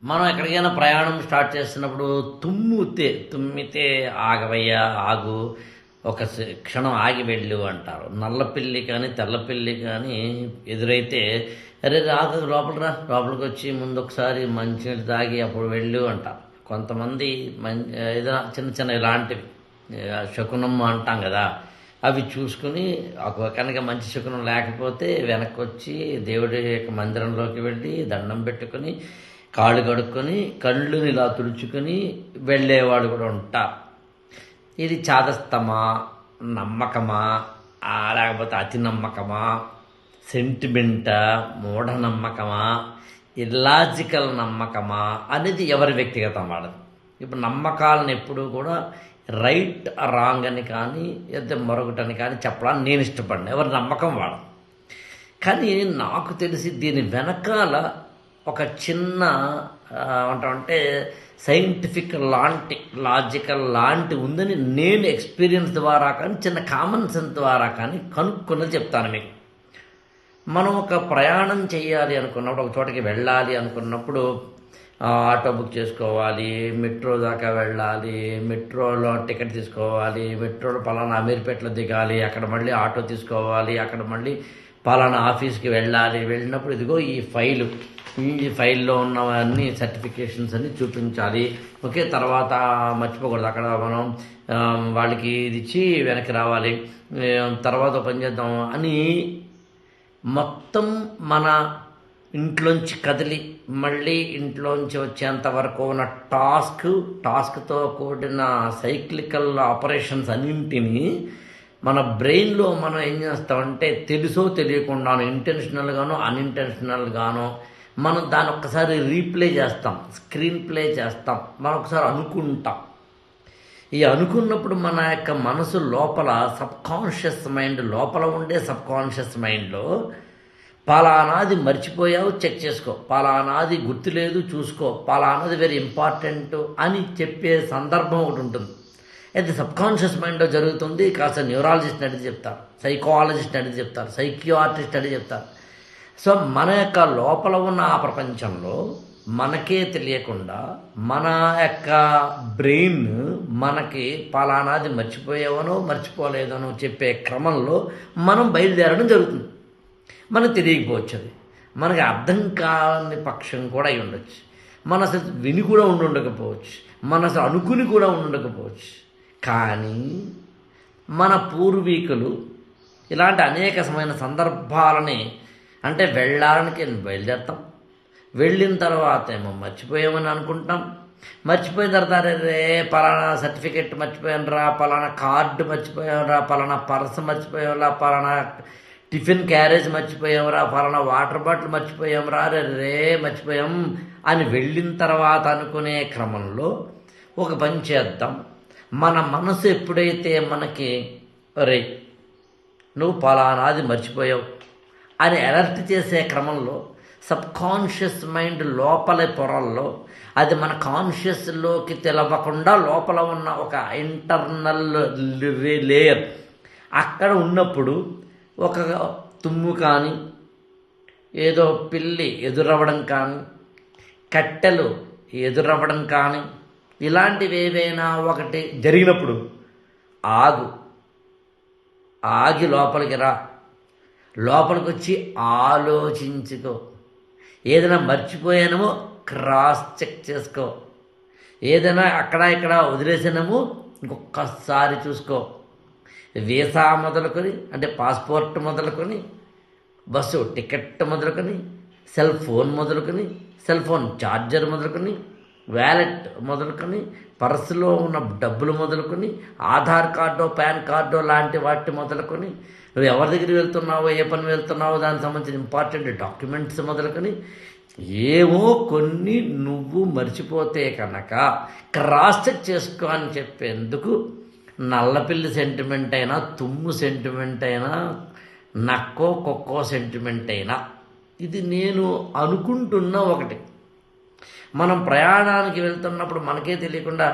మనం ఎక్కడికైనా ప్రయాణం స్టార్ట్ చేస్తున్నప్పుడు తుమ్మితే ఆగవయ్యా ఆగు, ఒక క్షణం ఆగి వెళ్ళు అంటారు. నల్లపిల్లి కానీ తెల్లపిల్లి కానీ ఎదురైతే అరే రాక లోపలికి వచ్చి ముందు ఒకసారి మంచినీళ్ళు తాగి అప్పుడు వెళ్ళు అంటారు. కొంతమంది ఏదైనా చిన్న చిన్న ఇలాంటివి శకునం అంటాం కదా, అవి చూసుకుని కనుక మంచి శకునం లేకపోతే వెనక్కి వచ్చి దేవుడి యొక్క మందిరంలోకి వెళ్ళి దండం పెట్టుకుని కాళ్ళు కడుక్కొని కళ్ళుని ఇలా తుడుచుకొని వెళ్ళేవాడు కూడా ఉంటారు. ఇది చాదస్తమా, నమ్మకమా, లేకపోతే అతి నమ్మకమా, సెంటిమెంటా, మూఢనమ్మకమా, ఇల్లాజికల్ నమ్మకమా అనేది ఎవరి వ్యక్తిగతం వాడదు. ఇప్పుడు నమ్మకాలను ఎప్పుడూ కూడా రైట్ రాంగ్ అని కానీ లేదా మరొకటని కానీ చెప్పడానికి నేను ఇష్టపడిన ఎవరి నమ్మకం వాడదు. కానీ నాకు తెలిసి దీని వెనకాల ఒక చిన్న అంటే సైంటిఫిక్ లాంటి లాజికల్ లాంటి ఉందని నేను ఎక్స్పీరియన్స్ ద్వారా కానీ చిన్న కామన్ సెన్స్ ద్వారా కానీ కనుక్కున్నది చెప్తాను మీకు. మనం ఒక ప్రయాణం చేయాలి అనుకున్నప్పుడు, ఒక చోటకి వెళ్ళాలి అనుకున్నప్పుడు ఆటో బుక్ చేసుకోవాలి, మెట్రో దాకా వెళ్ళాలి, మెట్రోలో టికెట్ తీసుకోవాలి, మెట్రోలో పలానా అమీర్పేటలో దిగాలి, అక్కడ మళ్ళీ ఆటో తీసుకోవాలి, అక్కడ మళ్ళీ పలానా ఆఫీస్కి వెళ్ళాలి. వెళ్ళినప్పుడు ఇదిగో ఈ ఫైల్లో ఉన్నవన్నీ సర్టిఫికేషన్స్ అన్నీ చూపించాలి. ఓకే, తర్వాత మర్చిపోకూడదు, అక్కడ మనం వాళ్ళకి ఇది ఇచ్చి వెనక్కి రావాలి, తర్వాత పని చేద్దాం అని మొత్తం మన ఇంట్లోంచి కదిలి మళ్ళీ ఇంట్లోంచి వచ్చేంత వరకు ఉన్న టాస్క్తో కూడిన సైక్లికల్ ఆపరేషన్స్ అన్నింటినీ మన బ్రెయిన్లో మనం ఏం చేస్తామంటే తెలుసో తెలియకుండానో, ఇంటెన్షనల్గానో అన్ఇంటెన్షనల్గానో మనం దాన్ని ఒక్కసారి రీప్లే చేస్తాం, స్క్రీన్ ప్లే చేస్తాం, మనం ఒకసారి అనుకుంటాం. ఈ అనుకున్నప్పుడు మన యొక్క మనసు లోపల సబ్కాన్షియస్ మైండ్ లోపల ఉండే సబ్కాన్షియస్ మైండ్లో పలానాది మర్చిపోయావు చెక్ చేసుకో, పలానాది గుర్తులేదు చూసుకో, పలానాది వెరీ ఇంపార్టెంట్ అని చెప్పే సందర్భం ఒకటి ఉంటుంది. అయితే సబ్కాన్షియస్ మైండ్లో జరుగుతుంది. కాస్త న్యూరాలజిస్ట్ అడిగి చెప్తారు, సైకాలజిస్ట్ అడిగి చెప్తారు, సైకియాట్రిస్ట్ అడిగి చెప్తారు. సో మన యొక్క లోపల ఉన్న ఆ ప్రపంచంలో మనకే తెలియకుండా మన యొక్క బ్రెయిన్ మనకి పలానాది మర్చిపోయావనో మర్చిపోలేదనో చెప్పే క్రమంలో మనం బయలుదేరడం జరుగుతుంది. మనకు తెలియకపోవచ్చు, అది మనకి అర్థం కాని పక్షం కూడా అయి ఉండొచ్చు, మన అసలు విని కూడా ఉండకపోవచ్చు, మన అసలు అనుకుని కూడా ఉండకపోవచ్చు. కానీ మన పూర్వీకులు ఇలాంటి అనేకమైన సందర్భాలని అంటే వెళ్ళడానికి బయలుదేరుతాం, వెళ్ళిన తర్వాత ఏమో మర్చిపోయామని అనుకుంటాం, మర్చిపోయిన తర్వాత రే పలానా సర్టిఫికెట్ మర్చిపోయానురా, పలానా కార్డు మర్చిపోయావురా, పలానా పర్స్ మర్చిపోయావురా, పలానా టిఫిన్ క్యారేజ్ మర్చిపోయావురా, పలానా వాటర్ బాటిల్ మర్చిపోయామురా, రే మర్చిపోయాం అని వెళ్ళిన తర్వాత అనుకునే క్రమంలో ఒక పని చేద్దాం. మన మనసు ఎప్పుడైతే మనకి రే నువ్వు పలానాది మర్చిపోయావు అని అలర్ట్ చేసే క్రమంలో సబ్కాన్షియస్ మైండ్ లోపల పొరల్లో అది మన కాన్షియస్లోకి తెలవకుండా లోపల ఉన్న ఒక ఇంటర్నల్ లేయర్ అక్కడ ఉన్నప్పుడు ఒక తుమ్ము కానీ, ఏదో పిల్లి ఎదురవ్వడం కానీ, కట్టెలు ఎదురవ్వడం కానీ, ఇలాంటివి ఏవైనా ఒకటి జరిగినప్పుడు ఆగి లోపలికి రా, లోపలికి వచ్చి ఆలోచించుకో, ఏదైనా మర్చిపోయానేమో క్రాస్ చెక్ చేసుకో, ఏదైనా అక్కడ ఇక్కడ వదిలేసానేమో ఇంకొకసారి చూసుకో. వీసా మొదలుకొని అంటే పాస్పోర్ట్ మొదలుకొని, బస్సు టికెట్ మొదలుకొని, సెల్ ఫోన్ మొదలుకొని, సెల్ ఫోన్ ఛార్జర్ మొదలుకొని, వ్యాలెట్ మొదలుకొని, పర్సులో ఉన్న డబ్బులు మొదలుకొని, ఆధార్ కార్డో పాన్ కార్డో లాంటి వాటి మొదలుకొని, నువ్వు ఎవరి దగ్గరికి వెళ్తున్నావో ఏ పని వెళ్తున్నావో దానికి సంబంధించిన ఇంపార్టెంట్ డాక్యుమెంట్స్ మొదలుకొని, ఏమో కొన్ని నువ్వు మర్చిపోతే కనుక క్రాస్ చెక్ చేసుకో అని చెప్పేందుకు నల్లపిల్లి సెంటిమెంట్ అయినా, తుమ్ము సెంటిమెంట్ అయినా, నక్కో కుక్కో సెంటిమెంట్ అయినా, ఇది నేను అనుకుంటున్న ఒకటి. మనం ప్రయాణానికి వెళ్తున్నప్పుడు మనకే తెలియకుండా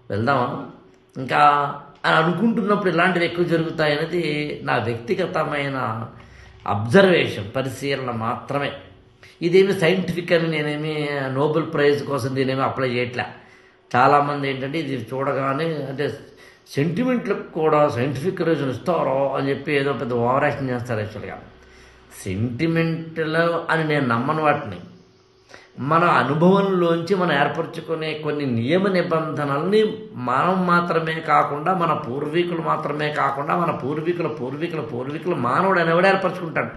వెళ్దామా ఇంకా అని అనుకుంటున్నప్పుడు ఇలాంటివి ఎక్కువ జరుగుతాయనేది నా వ్యక్తిగతమైన అబ్జర్వేషన్, పరిశీలన మాత్రమే. ఇదేమి సైంటిఫిక్ అని నేనేమి నోబెల్ ప్రైజ్ కోసం దీనేమి అప్లై చేయట్లే. చాలామంది ఏంటంటే ఇది చూడగానే అంటే సెంటిమెంట్లకు కూడా సైంటిఫిక్ రీజన్ ఇస్తారో అని చెప్పి ఏదో పెద్ద ఓవర్ యాక్షన్ చేస్తారు. యాక్చువల్గా సెంటిమెంటల్ అని నేను నమ్మను వాటిని. మన అనుభవంలోంచి మనం ఏర్పరచుకునే కొన్ని నియమ నిబంధనల్ని మనం మాత్రమే కాకుండా మన పూర్వీకులు మాత్రమే కాకుండా మన పూర్వీకుల మానవుడు అనేవాడు ఏర్పరచుకుంటాడు.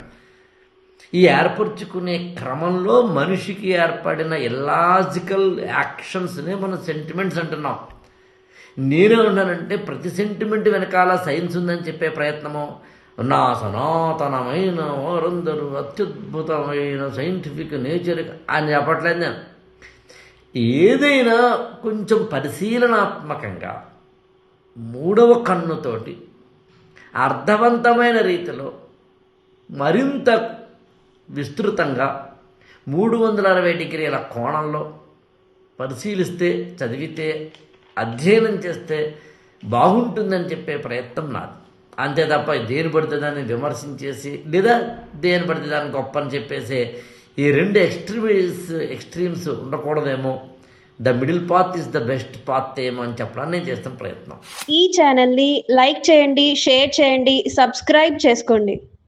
ఈ ఏర్పరచుకునే క్రమంలో మనిషికి ఏర్పడిన ఇల్లాజికల్ యాక్షన్స్నే మనం సెంటిమెంట్స్ అంటున్నాం. నేనేమన్నానంటే ప్రతి సెంటిమెంట్ వెనకాల సైన్స్ ఉందని చెప్పే ప్రయత్నము, నా సనాతనమైన వారందరూ అత్యద్భుతమైన సైంటిఫిక్ నేచర్ అని చెప్పట్లేదు నేను. ఏదైనా కొంచెం పరిశీలనాత్మకంగా మూడవ కన్నుతోటి అర్థవంతమైన రీతిలో మరింత విస్తృతంగా 360 డిగ్రీల కోణంలో పరిశీలిస్తే, చదివితే, అధ్యయనం చేస్తే బాగుంటుందని చెప్పే ప్రయత్నం నాది. అంతే తప్ప దేని పడితే దాన్ని విమర్శించేసి లేదా దేని పడితే దాన్ని గొప్ప అని చెప్పేసి ఈ రెండు ఎక్స్ట్రీమ్స్ ఉండకూడదేమో. The middle path is the best path ఏమో అని చెప్పడానికి నేను చేస్తున్న ప్రయత్నం. ఈ ఛానల్ని లైక్ చేయండి, షేర్ చేయండి, సబ్స్క్రైబ్ చేసుకోండి.